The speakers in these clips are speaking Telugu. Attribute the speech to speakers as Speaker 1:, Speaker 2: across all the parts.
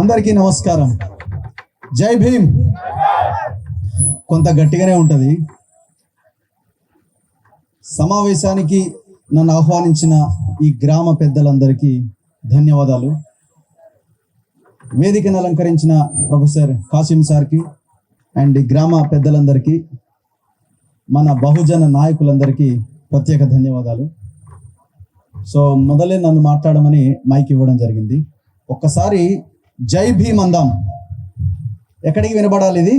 Speaker 1: అందరికీ నమస్కారం. జై భీమ్. కొంత గట్టిగానే ఉంటుంది. సమావేశానికి నన్ను ఆహ్వానించిన ఈ గ్రామ పెద్దలందరికీ ధన్యవాదాలు. వేదికను అలంకరించిన ప్రొఫెసర్ కాసిం సార్కి అండ్ ఈ గ్రామ పెద్దలందరికీ, మన బహుజన నాయకులందరికీ ప్రత్యేక ధన్యవాదాలు. సో మొదలే నన్ను మాట్లాడమని మైక్ ఇవ్వడం జరిగింది. ఒక్కసారి జై భీమ్ అందాం. ఎక్కడికి వినబడాలి? ఇది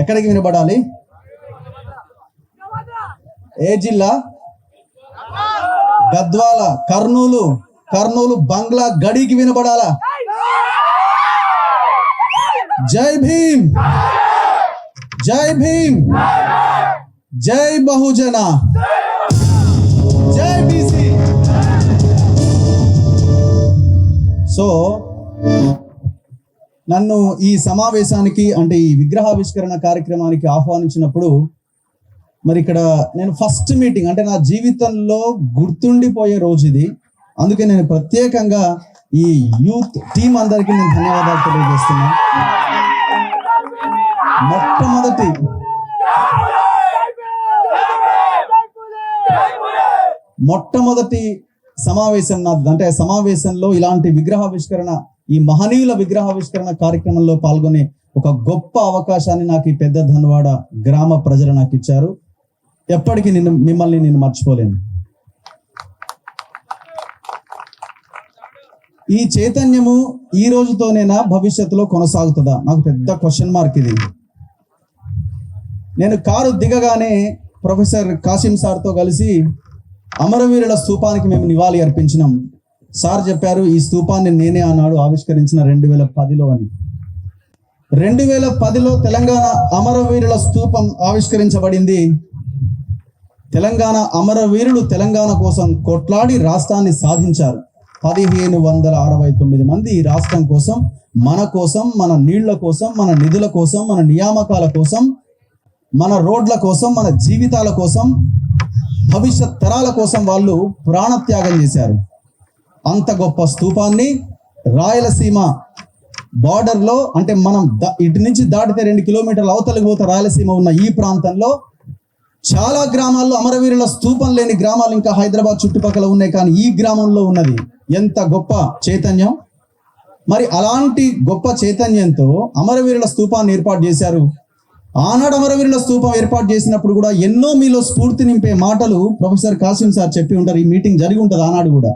Speaker 1: ఎక్కడికి వినబడాలి? ఏ జిల్లా? గద్వాల, కర్నూలు బంగ్లా గడికి వినబడాలా? జై భీమ్, జై భీమ్, జై బహుజన, జై బీసీ. సో నన్ను ఈ సమావేశానికి అంటే ఈ విగ్రహావిష్కరణ కార్యక్రమానికి ఆహ్వానించినప్పుడు మరి ఇక్కడ నేను ఫస్ట్ మీటింగ్ అంటే నా జీవితంలో గుర్తుండిపోయే రోజు ఇది. అందుకే నేను ప్రత్యేకంగా ఈ యూత్ టీం అందరికీ నేను ధన్యవాదాలు తెలియజేస్తున్నా. మొట్టమొదటి సమావేశం నాది. అంటే సమావేశంలో ఇలాంటి విగ్రహావిష్కరణ, ఈ మహనీయుల విగ్రహావిష్కరణ కార్యక్రమంలో పాల్గొనే ఒక గొప్ప అవకాశాన్ని నాకు ఈ పెద్ద ధన్వాడ గ్రామ ప్రజలు నాకు ఇచ్చారు. ఎప్పటికీ మిమ్మల్ని నేను మర్చిపోలేను. ఈ చైతన్యము ఈ రోజుతోనేనా భవిష్యత్తులో కొనసాగుతుందా? నాకు పెద్ద క్వశ్చన్ మార్క్ ఇది. నేను కారు దిగగానే ప్రొఫెసర్ కాసిం సార్తో కలిసి అమరవీరుల స్తూపానికి మేము నివాళి అర్పించినాం. సార్ చెప్పారు, ఈ స్తూపాన్ని నేనే ఆనాడు ఆవిష్కరించిన 2010లో అని. 2010లో తెలంగాణ అమరవీరుల స్తూపం ఆవిష్కరించబడింది. తెలంగాణ అమరవీరులు తెలంగాణ కోసం కొట్లాడి రాష్ట్రాన్ని సాధించారు. 1569 మంది ఈ రాష్ట్రం కోసం, మన నీళ్ల కోసం, మన నిధుల కోసం, మన నియామకాల కోసం, మన రోడ్ల కోసం, మన జీవితాల కోసం, భవిష్యత్ తరాల కోసం వాళ్ళు ప్రాణత్యాగం చేశారు. అంత గొప్ప స్తూపాన్ని రాయలసీమ బార్డర్లో, అంటే మనం ఇటు నుంచి దాటితే 2 కిలోమీటర్ల అవతలికి పోతే రాయలసీమ ఉన్న ఈ ప్రాంతంలో చాలా గ్రామాల్లో అమరవీరుల స్తూపం లేని గ్రామాలు ఇంకా హైదరాబాద్ చుట్టుపక్కల ఉన్నాయి. కానీ ఈ గ్రామంలో ఉన్నది ఎంత గొప్ప చైతన్యం. మరి అలాంటి గొప్ప చైతన్యంతో అమరవీరుల స్తూపాన్ని ఏర్పాటు చేశారు. ఆనాడు అమరవీరుల స్తూపం ఏర్పాటు చేసినప్పుడు కూడా ఎన్నో మీలో స్ఫూర్తి నింపే మాటలు ప్రొఫెసర్ కాసిం సార్ చెప్పి ఉంటారు. ఈ మీటింగ్ జరిగి ఉంటుంది. ఆనాడు కూడా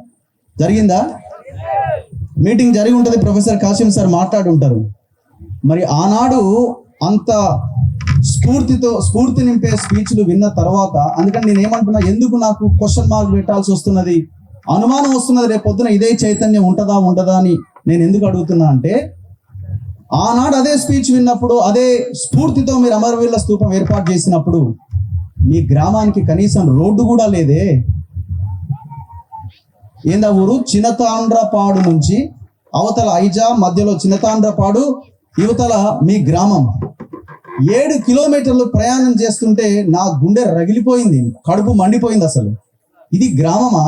Speaker 1: జరిగిందా? మీటింగ్ జరిగి ఉంటుంది. ప్రొఫెసర్ కాసిం సార్ మాట్లాడి ఉంటారు. మరి ఆనాడు అంత స్ఫూర్తి నింపే స్పీచ్లు విన్న తర్వాత, అందుకని నేను ఏమంటున్నా, ఎందుకు నాకు క్వశ్చన్ మార్క్ పెట్టాల్సి వస్తున్నది, అనుమానం వస్తున్నది, రేపు పొద్దున ఇదే చైతన్యం ఉంటుందా అని నేను ఎందుకు అడుగుతున్నా అంటే, ఆనాడు అదే స్పీచ్ విన్నప్పుడు, అదే స్ఫూర్తితో మీరు అమరవీరుల స్తూపం ఏర్పాటు చేసినప్పుడు మీ గ్రామానికి కనీసం రోడ్డు కూడా లేదే. ఏందా ఊరు? చినతాండ్రపాడు నుంచి అవతల ఐజా, మధ్యలో చినతాండ్రపాడు, యువతల మీ గ్రామం. 7 కిలోమీటర్లు ప్రయాణం చేస్తుంటే నా గుండె రగిలిపోయింది, కడుపు మండిపోయింది. అసలు ఇది గ్రామమా?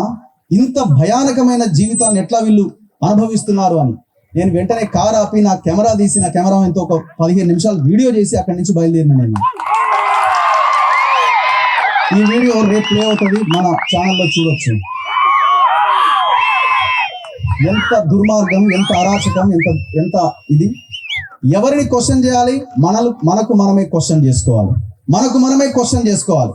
Speaker 1: ఇంత భయానకమైన జీవితాన్ని ఎట్లా వీళ్ళు అనుభవిస్తున్నారు అని నేను వెంటనే కారు ఆపి నా కెమెరా తీసి, నా కెమెరామెన్తో ఒక 15 నిమిషాలు వీడియో చేసి అక్కడి నుంచి బయలుదేరిన నేను. ఈ వీడియో రేపు ప్లే అవుతుంది, మన ఛానల్లో చూడొచ్చు. ఎంత దుర్మార్గం, ఎంత అరాచకం, ఎంత ఇది. ఎవరిని క్వశ్చన్ చేయాలి? మనకు మనమే క్వశ్చన్ చేసుకోవాలి.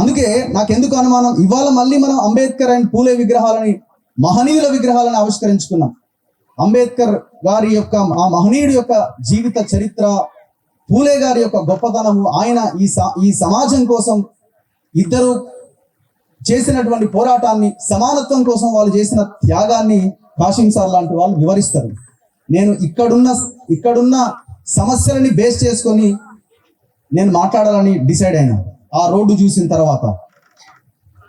Speaker 1: అందుకే నాకెందుకు అనుమానం, ఇవాళ మళ్ళీ మనం అంబేద్కర్ అండ్ పూలే విగ్రహాలని, మహనీయుల విగ్రహాలను ఆవిష్కరించుకున్నాం. అంబేద్కర్ గారి యొక్క, ఆ మహనీయుడి యొక్క జీవిత చరిత్ర, పూలే గారి యొక్క గొప్పతనము, ఆయన ఈ సమాజం కోసం ఇద్దరు చేసినటువంటి పోరాటాన్ని, సమానత్వం కోసం వాళ్ళు చేసిన త్యాగాన్ని కాసిం సార్ లాంటి వాళ్ళు వివరిస్తారు. నేను ఇక్కడున్న సమస్యలని బేస్ చేసుకొని నేను మాట్లాడాలని డిసైడ్ అయినా ఆ రోడ్డు చూసిన తర్వాత.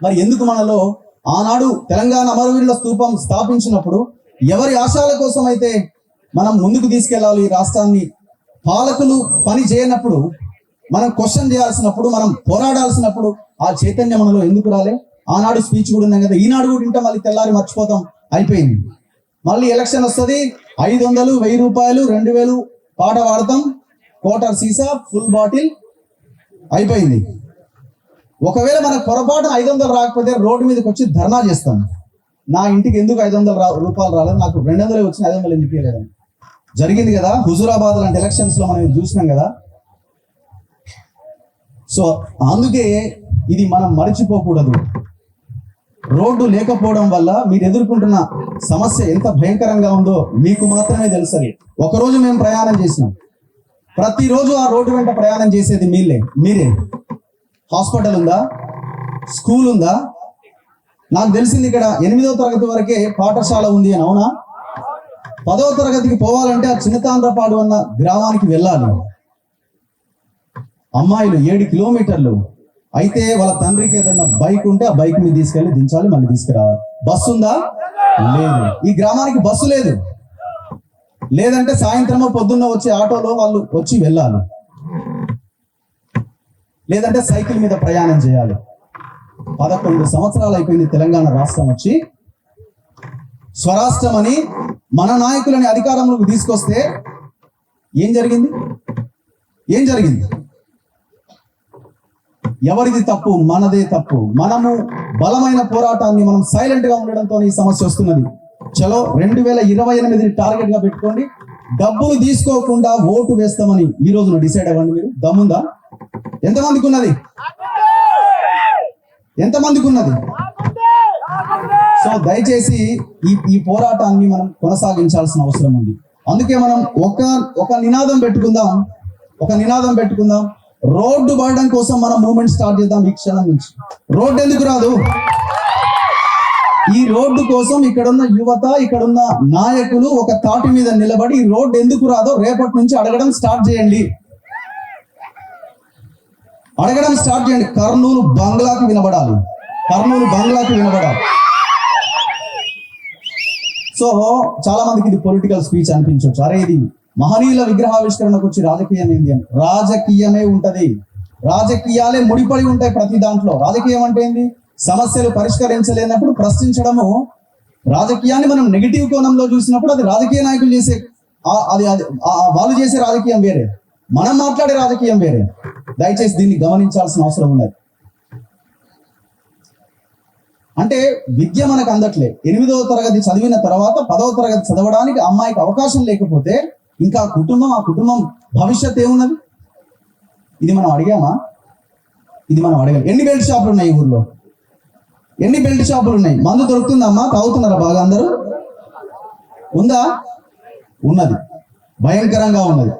Speaker 1: మరి ఎందుకు మనలో ఆనాడు తెలంగాణ అమరవీరుల స్తూపం స్థాపించినప్పుడు ఎవరి ఆశయాల కోసం అయితే మనం ముందుకు తీసుకెళ్ళాలి ఈ రాష్ట్రాన్ని, పాలకులు పని చేయనప్పుడు, మనం క్వశ్చన్ చేయాల్సినప్పుడు, మనం పోరాడాల్సినప్పుడు ఆ చైతన్యం మనలో ఎందుకు రాలే? ఆనాడు స్పీచ్ కూడా ఉన్నాం కదా, ఈనాడు కూడా వింటాం, మళ్ళీ తెల్లారి మర్చిపోతాం, అయిపోయింది. మళ్ళీ ఎలక్షన్ వస్తుంది, 500, 1000 రూపాయలు, 2000 పాట పాడతాం, క్వార్టర్ సీసా, ఫుల్ బాటిల్ అయిపోయింది. ఒకవేళ మనకు పొరపాటున 500 రాకపోతే రోడ్డు మీదకి వచ్చి ధర్నా చేస్తాం. నా ఇంటికి ఎందుకు 500 రూపాయలు రాలేదు, నాకు 200 వచ్చిన 500 ఎందుకు ఇవ్వలేదని. జరిగింది కదా హుజూరాబాద్ లాంటి ఎలక్షన్స్ లో మనం చూసినాం కదా. సో అందుకే ఇది మనం మర్చిపోకూడదు. రోడ్డు లేకపోవడం వల్ల మీరు ఎదుర్కొంటున్న సమస్య ఎంత భయంకరంగా ఉందో మీకు మాత్రమే తెలుసది. ఒకరోజు మేము ప్రయాణం చేసినాం, ప్రతిరోజు ఆ రోడ్డు వెంట ప్రయాణం చేసేది మీరే. హాస్పిటల్ ఉందా, స్కూల్ ఉందా? నాకు తెలిసింది ఇక్కడ 8వ తరగతి వరకే పాఠశాల ఉంది అని. అవునా? 10వ తరగతికి పోవాలంటే ఆ చిన్నతాండ్రపాడు అన్న గ్రామానికి వెళ్ళాలి. అమ్మాయిలు 7 కిలోమీటర్లు. అయితే వాళ్ళ తండ్రికి ఏదన్నా బైక్ ఉంటే ఆ బైక్ మీద తీసుకెళ్ళి దించాలి, మళ్ళీ తీసుకురావాలి. బస్సు ఉందా? లేదు. ఈ గ్రామానికి బస్సు లేదు. లేదంటే సాయంత్రమో పొద్దున్న వచ్చి ఆటోలో వాళ్ళు వచ్చి వెళ్ళాలి, లేదంటే సైకిల్ మీద ప్రయాణం చేయాలి. 11 సంవత్సరాలు అయిపోయింది తెలంగాణ రాష్ట్రం వచ్చి. స్వరాష్ట్రం అని మన నాయకులని అధికారంలోకి తీసుకొస్తే ఏం జరిగింది? ఎవరిది తప్పు? మనదే తప్పు. మనము బలమైన పోరాటాన్ని మనం సైలెంట్ గా ఉండడంతో ఈ సమస్య వస్తున్నది. చలో 2028 టార్గెట్ గా పెట్టుకోండి. డబ్బులు తీసుకోకుండా ఓటు వేస్తామని ఈ రోజున డిసైడ్ అవ్వండి. మీరు దమ్ముందా? ఎంతమందికి ఉన్నది? సో దయచేసి ఈ పోరాటాన్ని మనం కొనసాగించాల్సిన అవసరం ఉంది. అందుకే మనం ఒక నినాదం పెట్టుకుందాం. రోడ్డు పడడం కోసం మనం మూవ్మెంట్ స్టార్ట్ చేద్దాం ఈ క్షణం నుంచి. రోడ్డు ఎందుకు రాదు? ఈ రోడ్డు కోసం ఇక్కడున్న యువత, ఇక్కడున్న నాయకులు ఒక తాటి మీద నిలబడి ఈ రోడ్డు ఎందుకు రాదో రేపటి నుంచి అడగడం స్టార్ట్ చేయండి. కర్నూలు బంగ్లాకి వినబడాలి. సో చాలా మందికి ఇది పొలిటికల్ స్పీచ్ అనిపించవచ్చు. అరే ఇది మహనీయుల విగ్రహావిష్కరణకు వచ్చి రాజకీయం ఏంది అని. రాజకీయమే ఉంటది. రాజకీయాలే ముడిపడి ఉంటాయి ప్రతి దాంట్లో. రాజకీయం అంటే ఏంది? సమస్యలు పరిష్కరించలేనప్పుడు ప్రశ్నించడము. రాజకీయాన్ని మనం నెగిటివ్ కోణంలో చూసినప్పుడు అది రాజకీయ నాయకులు చేసే వాళ్ళు చేసే రాజకీయం వేరే, మనం మాట్లాడే రాజకీయం వేరే. దయచేసి దీన్ని గమనించాల్సిన అవసరం ఉన్నది. అంటే విద్య మనకు అందట్లే. 8వ తరగతి చదివిన తర్వాత 10వ తరగతి చదవడానికి అమ్మాయికి అవకాశం లేకపోతే ఇంకా ఆ కుటుంబం భవిష్యత్ ఏమున్నది? ఇది మనం అడిగామా? అడగాలి. ఎన్ని బెల్ట్ షాపులు ఉన్నాయి ఈ ఊర్లో? మందు దొరుకుతుందమ్మా? తాగుతున్నారా బాగా అందరూ? ఉందా? ఉన్నది. భయంకరంగా ఉన్నది.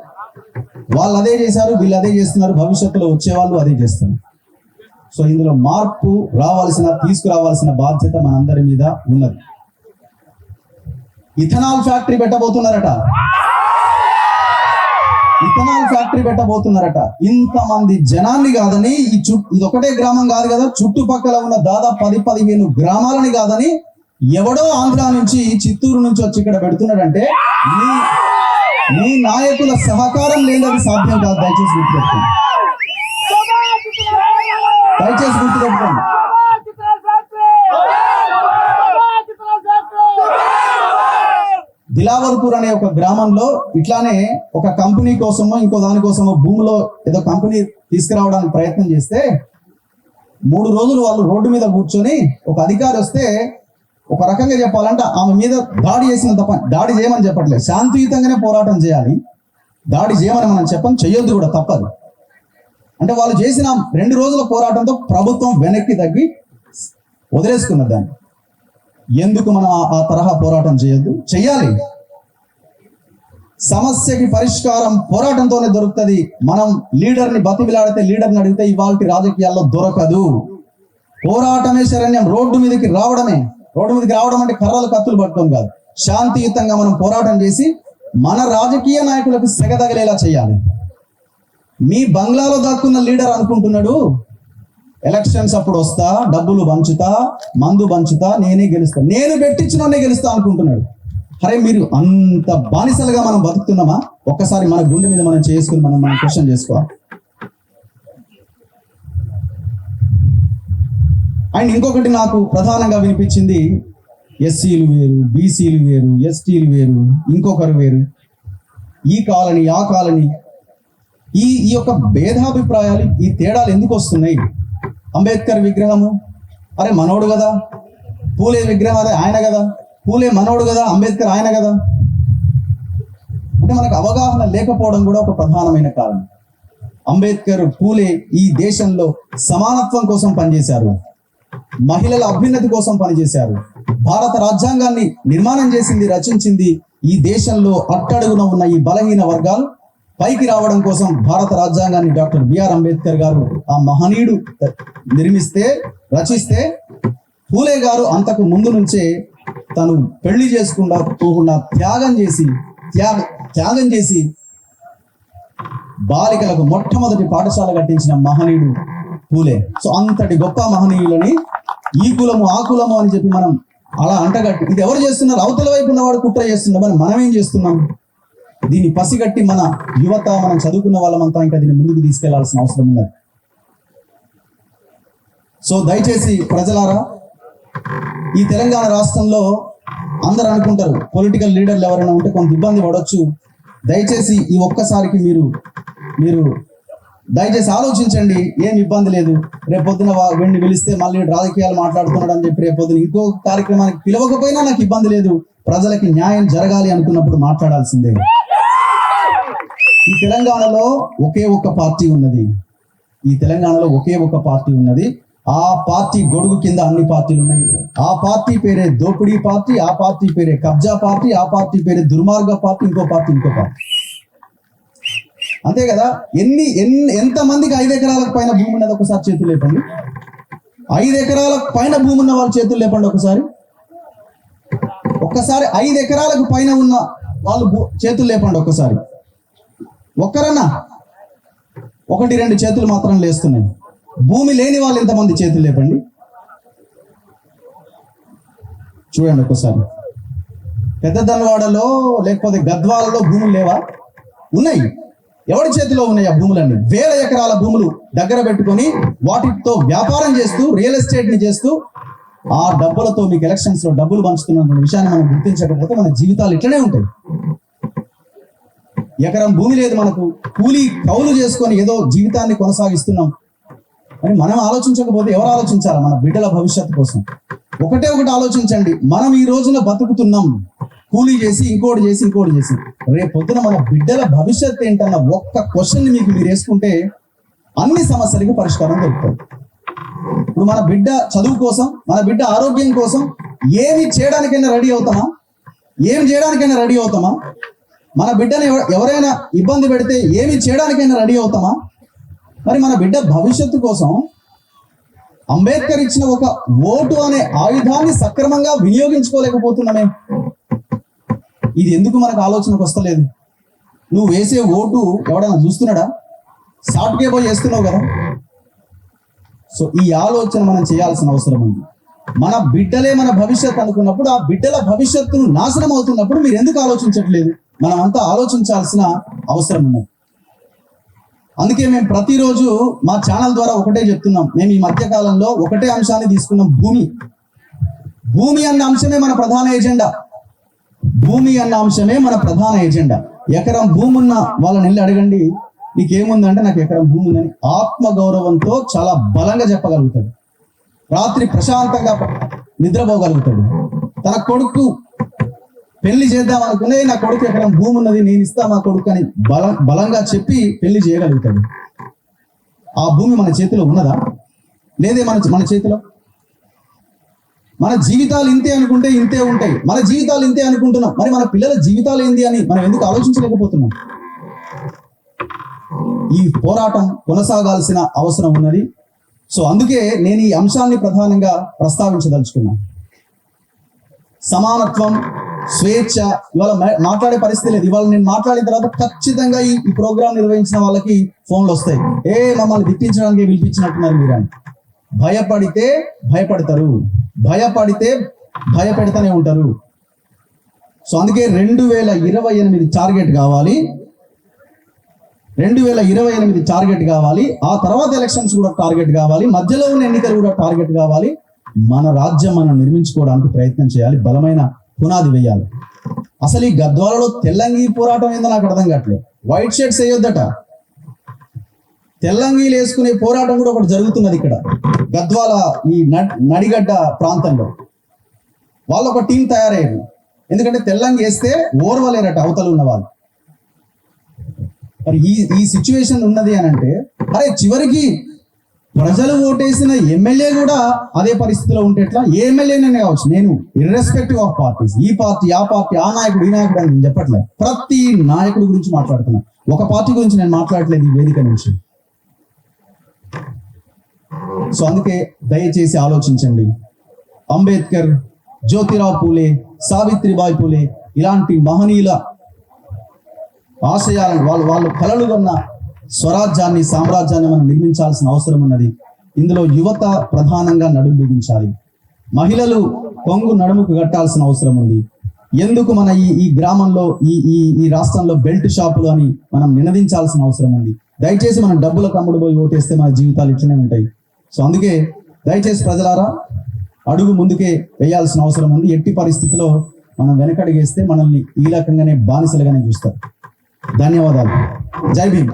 Speaker 1: వాళ్ళు అదే చేశారు, వీళ్ళు అదే చేస్తున్నారు, భవిష్యత్తులో వచ్చేవాళ్ళు అదే చేస్తున్నారు. సో ఇందులో మార్పు తీసుకురావాల్సిన బాధ్యత మనందరి మీద ఉన్నది. ఇథనాల్ ఫ్యాక్టరీ పెట్టబోతున్నారట. ఇంతమంది జనాన్ని కాదని, ఇది ఒకటే గ్రామం కాదు కదా, చుట్టుపక్కల ఉన్న దాదాపు 10-15 గ్రామాలని కాదని ఎవడో ఆంధ్ర నుంచి, చిత్తూరు నుంచి వచ్చి ఇక్కడ పెడుతున్నాడంటే మీ నాయకుల సహకారం లేదని సాధ్యం కాదు. దయచేసి గుర్తుపెట్టుకోండి. దిలావర్పూర్ అనే ఒక గ్రామంలో ఇట్లానే ఒక కంపెనీ కోసమో ఇంకో దానికోసమో భూమిలో ఏదో కంపెనీ తీసుకురావడానికి ప్రయత్నం చేస్తే 3 రోజులు వాళ్ళు రోడ్డు మీద కూర్చొని ఒక అధికారి వస్తే ఒక రకంగా చెప్పాలంటే ఆమె మీద దాడి చేసిన తప్ప, దాడి చేయమని చెప్పట్లేదు, శాంతియుతంగానే పోరాటం చేయాలి. దాడి చేయమని మనం చెయ్యొద్దు కూడా, తప్పదు. అంటే వాళ్ళు చేసిన 2 రోజుల పోరాటంతో ప్రభుత్వం వెనక్కి తగ్గి వదిలేసుకున్న దాన్ని. ఎందుకు మనం ఆ తరహా పోరాటం చెయ్యాలి? సమస్యకి పరిష్కారం పోరాటంతోనే దొరుకుతుంది. మనం లీడర్ని బతిమిలాడితే, లీడర్ని అడిగితే ఇవాళ రాజకీయాల్లో దొరకదు. పోరాటమే శరణ్యం. రోడ్డు మీదకి రావడం అంటే కర్రలు కత్తులు పట్టుకోం కాదు. శాంతియుతంగా మనం పోరాటం చేసి మన రాజకీయ నాయకులకు సెగ తగిలేలా చేయాలి. మీ బంగ్లాలో దాక్కున్న లీడర్ అనుకుంటున్నాడు ఎలక్షన్స్ అప్పుడు వస్తా, డబ్బులు పంచుతా, మందు పంచుతా, నేనే గెలుస్తా, నేను పెట్టించినోనే గెలుస్తా అనుకుంటున్నాడు. అరే మీరు అంత బానిసలుగా మనం బతుకుతున్నామా? ఒక్కసారి మన గుండె మీద మనం చేసుకుని మనం క్వశ్చన్ చేసుకోవాలి. అండ్ ఇంకొకటి నాకు ప్రధానంగా వినిపించింది, ఎస్సీలు వేరు, బీసీలు వేరు, ఎస్టీలు వేరు, ఇంకొకరు వేరు, ఈ కాలనీ ఆ కాలనీ, ఈ యొక్క భేదాభిప్రాయాలు, ఈ తేడాలు ఎందుకు వస్తున్నాయి? అంబేద్కర్ విగ్రహము అరే మనోడు కదా, పూలే విగ్రహం అదే ఆయన కదా, పూలే మనోడు కదా, అంబేద్కర్ ఆయన కదా. అంటే మనకు అవగాహన లేకపోవడం కూడా ఒక ప్రధానమైన కారణం. అంబేద్కర్, పూలే ఈ దేశంలో సమానత్వం కోసం పనిచేశారు, మహిళల అభ్యున్నతి కోసం పనిచేశారు, భారత రాజ్యాంగాన్ని నిర్మాణం చేసింది, రచించింది. ఈ దేశంలో అట్టడుగున ఉన్న ఈ బలహీన వర్గాలు పైకి రావడం కోసం భారత రాజ్యాంగాన్ని డాక్టర్ బిఆర్ అంబేద్కర్ గారు, ఆ మహనీయుడు రచిస్తే పూలే గారు అంతకు ముందు నుంచే తను పెళ్లి పోకుండా త్యాగం చేసి బాలికలకు మొట్టమొదటి పాఠశాల కట్టించిన మహనీయుడు పూలే. సో అంతటి గొప్ప మహనీయులని ఈ కులము ఆ కులము అని చెప్పి మనం అలా అంటగట్టి, ఇది ఎవరు చేస్తున్నారు? అవతల వైపు ఉన్నవాడు కుట్ర చేస్తున్నామని మనం ఏం చేస్తున్నాం? దీన్ని పసిగట్టి మన యువత, మనం చదువుకున్న వాళ్ళమంతా ఇంకా దీన్ని ముందుకు తీసుకెళ్లాల్సిన అవసరం ఉన్నది. సో దయచేసి ప్రజలారా, ఈ తెలంగాణ రాష్ట్రంలో అందరూ అనుకుంటారు పొలిటికల్ లీడర్లు ఎవరైనా ఉంటే కొంత ఇబ్బంది పడవచ్చు. దయచేసి ఈ ఒక్కసారికి మీరు దయచేసి ఆలోచించండి. ఏం ఇబ్బంది లేదు. రేపొద్దున వెండి పిలిస్తే మళ్ళీ రాజకీయాలు మాట్లాడుతున్నాడు అని చెప్పి రేపొద్దున ఇంకో కార్యక్రమానికి పిలవకపోయినా నాకు ఇబ్బంది లేదు. ప్రజలకి న్యాయం జరగాలి అనుకున్నప్పుడు మాట్లాడాల్సిందే. ఈ తెలంగాణలో ఒకే ఒక్క పార్టీ ఉన్నది. ఆ పార్టీ గొడుగు కింద అన్ని పార్టీలు ఉన్నాయి. ఆ పార్టీ పేరే దోపిడీ పార్టీ, ఆ పార్టీ పేరే కబ్జా పార్టీ, ఆ పార్టీ పేరే దుర్మార్గ పార్టీ, ఇంకో పార్టీ. అంతే కదా. ఎంతమందికి 5 ఎకరాలకు పైన భూమి ఉన్నది ఒకసారి చేతులు లేపండి. 5 ఎకరాలకు పైన భూమి ఉన్న వాళ్ళ చేతులు లేపండి ఒక్కసారి 5 ఎకరాలకు పైన ఉన్న వాళ్ళు చేతులు లేపండి ఒక్కసారి. ఒక్కరన్నా 1-2 చేతులు మాత్రం లేస్తున్నాయి. భూమి లేని వాళ్ళు ఎంతమంది చేతులు లేపండి చూడండి ఒక్కసారి. పెద్ద దన్వాడలో లేకపోతే గద్వాలలో భూములు లేవా? ఉన్నాయి. ఎవరి చేతిలో ఉన్నాయి ఆ భూములన్నీ? 1000 ఎకరాల భూములు దగ్గర పెట్టుకొని వాటితో వ్యాపారం చేస్తూ, రియల్ ఎస్టేట్ ని చేస్తూ, ఆ డబ్బులతో మీకు ఎలక్షన్స్ లో డబ్బులు పంచుతున్న విషయాన్ని మనం గుర్తించకపోతే మన జీవితాలు ఇట్లనే ఉంటాయి. ఎకరం భూమి లేదు మనకు, కూలీ కౌలు చేసుకొని ఏదో జీవితాన్ని కొనసాగిస్తున్నాం అని మనం ఆలోచించకపోతే ఎవరు ఆలోచించాలా? మన బిడ్డల భవిష్యత్తు కోసం ఒకటి ఆలోచించండి. మనం ఈ రోజున బతుకుతున్నాం కూలీ చేసి, ఇంకోటి చేసి. రేపు పొద్దున మన బిడ్డల భవిష్యత్తు ఏంటన్న ఒక్క క్వశ్చన్ మీరు వేసుకుంటే అన్ని సమస్యలకు పరిష్కారం దొరుకుతుంది. ఇప్పుడు మన బిడ్డ చదువు కోసం, మన బిడ్డ ఆరోగ్యం కోసం ఏమి చేయడానికైనా రెడీ అవుతామా? మన బిడ్డని ఎవరైనా ఇబ్బంది పెడితే ఏమి చేయడానికైనా రెడీ అవుతామా? మరి మన బిడ్డ భవిష్యత్తు కోసం అంబేద్కర్ ఇచ్చిన ఒక ఓటు అనే ఆయుధాన్ని సక్రమంగా వినియోగించుకోలేకపోతున్నామే. ఇది ఎందుకు మనకు ఆలోచనకు వస్తలేదు? నువ్వు వేసే ఓటు ఎవడైనా చూస్తున్నాడా? సాఫ్ట్గా పోయి చేస్తున్నావు కదా. సో ఈ ఆలోచన మనం చేయాల్సిన అవసరం ఉంది. మన బిడ్డలే మన భవిష్యత్తు అనుకున్నప్పుడు, ఆ బిడ్డల భవిష్యత్తును నాశనం అవుతున్నప్పుడు మీరు ఎందుకు ఆలోచించట్లేదు? మనం అంతా ఆలోచించాల్సిన అవసరం ఉన్నది. అందుకే మేము ప్రతిరోజు మా ఛానల్ ద్వారా ఒకటే చెప్తున్నాం. మేము ఈ మధ్య కాలంలో ఒకటే అంశాన్ని తీసుకున్నాం. భూమి అన్న అంశమే మన ప్రధాన ఎజెండా. ఎకరం భూమి ఉన్న వాళ్ళని వెళ్ళి అడగండి, నీకేముందంటే నాకు ఎకరం భూమి ఉందని ఆత్మ గౌరవంతో చాలా బలంగా చెప్పగలుగుతాడు. రాత్రి ప్రశాంతంగా నిద్రపోగలుగుతాడు. తన కొడుకు పెళ్లి చేద్దాం అనుకునే, నా కొడుకు ఎకరం భూమి ఉన్నది, నేను ఇస్తా మా కొడుకు అని బలంగా చెప్పి పెళ్లి చేయగలుగుతాడు. ఆ భూమి మన చేతిలో ఉన్నదా? లేదే మన చేతిలో. మన జీవితాలు ఇంతే అనుకుంటే ఇంతే ఉంటాయి. మన జీవితాలు ఇంతే అనుకుంటున్నాం, మరి మన పిల్లల జీవితాలు ఏంది అని మనం ఎందుకు ఆలోచించలేకపోతున్నాం? ఈ పోరాటం కొనసాగాల్సిన అవసరం ఉన్నది. సో అందుకే నేను ఈ అంశాన్ని ప్రధానంగా ప్రస్తావించదలుచుకున్నాను. సమానత్వం, స్వేచ్ఛ ఇవాళ మాట్లాడే పరిస్థితి లేదు. ఇవాళ నేను మాట్లాడిన తర్వాత ఖచ్చితంగా ఈ ప్రోగ్రాం నిర్వహించిన వాళ్ళకి ఫోన్లు వస్తాయి. మమ్మల్ని తిట్టించడానికి పిలిపించినట్టున్నారు మీరు అని. భయపడితే భయపెడతానే ఉంటారు. సో అందుకే 2028 టార్గెట్ కావాలి. 2028 టార్గెట్ కావాలి. ఆ తర్వాత ఎలక్షన్స్ కూడా టార్గెట్ కావాలి. మధ్యలో ఉన్న ఎన్నికలు కూడా టార్గెట్ కావాలి. మన రాజ్యం మనం నిర్మించుకోవడానికి ప్రయత్నం చేయాలి, బలమైన పునాది వేయాలి. అసలు ఈ గద్వాలలో తెల్లంగి పోరాటం ఏందో నాకు అర్థం కావట్లేదు. వైట్ షర్ట్స్ వేయొద్దట, తెల్లంగీలు వేసుకునే పోరాటం కూడా ఒకటి జరుగుతున్నది ఇక్కడ గద్వాల ఈ నడిగడ్డ ప్రాంతంలో. వాళ్ళు ఒక టీం తయారయ్యారు, ఎందుకంటే తెల్లంగి వేస్తే ఓర్వలేరట అవతల ఉన్న వాళ్ళు. మరి ఈ సిచ్యువేషన్ ఉన్నది అని అంటే, అరే చివరికి ప్రజలు ఓటేసిన ఎమ్మెల్యే కూడా అదే పరిస్థితిలో ఉంటే ఎట్లా? ఏ ఎమ్మెల్యేనే కావచ్చు, నేను ఇర్రెస్పెక్టివ్ ఆఫ్ పార్టీస్, ఈ పార్టీ ఆ పార్టీ, ఆ నాయకుడు ఈ నాయకుడు అని నేను చెప్పట్లేదు, ప్రతి నాయకుడి గురించి మాట్లాడుతున్నా. ఒక పార్టీ గురించి నేను మాట్లాడట్లేదు ఈ వేదిక నుంచి. సో అందుకే దయచేసి ఆలోచించండి. అంబేద్కర్, జ్యోతిరావు పూలే, సావిత్రిబాయి పూలే ఇలాంటి మహనీయుల ఆశయాలను వాళ్ళు కలలు కన్న స్వరాజ్యాన్ని, సామ్రాజ్యాన్ని మనం నిర్మించాల్సిన అవసరం ఉన్నది. ఇందులో యువత ప్రధానంగా నడుము బిగించాలి, మహిళలు కొంగు నడుముకు కట్టాల్సిన అవసరం ఉంది. ఎందుకు మన ఈ గ్రామంలో ఈ రాష్ట్రంలో బెల్ట్ షాపులు అని మనం నినదించాల్సిన అవసరం ఉంది. దయచేసి మనం డబ్బులకు అమ్ముడు పోయి ఓటేస్తే మన జీవితాలు ఇట్లనే ఉంటాయి. సో అందుకే దయచేసి ప్రజలారా అడుగు ముందుకే వేయాల్సిన అవసరం ఉంది. ఎట్టి పరిస్థితిలో మనం వెనకడిగేస్తే మనల్ని ఈ రకంగానే బానిసలుగానే చూస్తారు. ధన్యవాదాలు. జై భీమ్.